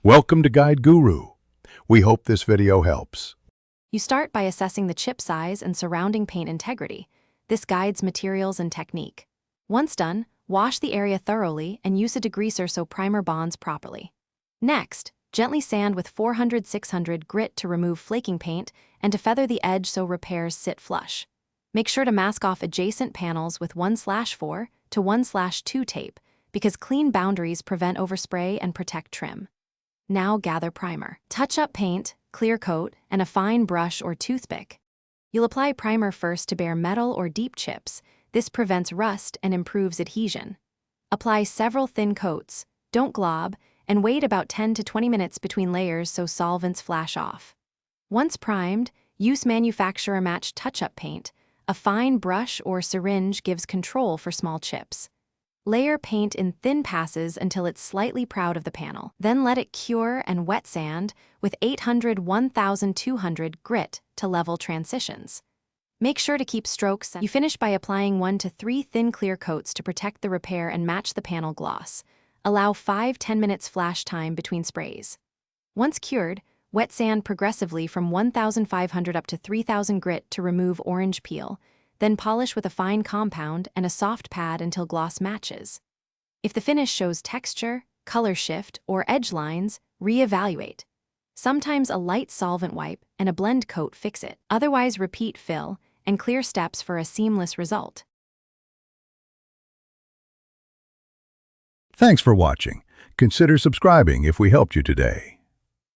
Welcome to Guide Guru. We hope this video helps. You start by assessing the chip size and surrounding paint integrity. This guides materials and technique. Once done, wash the area thoroughly and use a degreaser so primer bonds properly. Next, gently sand with 400-600 grit to remove flaking paint and to feather the edge so repairs sit flush. Make sure to mask off adjacent panels with 1/4 to 1/2 tape because clean boundaries prevent overspray and protect trim. Now gather primer. Touch-up paint, clear coat, and a fine brush or toothpick. You'll apply primer first to bare metal or deep chips. This prevents rust and improves adhesion. Apply several thin coats, don't glob, and wait about 10 to 20 minutes between layers so solvents flash off. Once primed, use manufacturer-matched touch-up paint. A fine brush or syringe gives control for small chips. Layer paint in thin passes until it's slightly proud of the panel. Then let it cure and wet sand with 800-1200 grit to level transitions. Make sure to keep strokes. You finish by applying 1 to 3 thin clear coats to protect the repair and match the panel gloss. Allow 5-10 minutes flash time between sprays. Once cured, wet sand progressively from 1,500 up to 3,000 grit to remove orange peel. Then polish with a fine compound and a soft pad until gloss matches. If the finish shows texture, color shift, or edge lines, re-evaluate. Sometimes a light solvent wipe and a blend coat fix it. Otherwise, repeat fill and clear steps for a seamless result. Thanks for watching. Consider subscribing if we helped you today.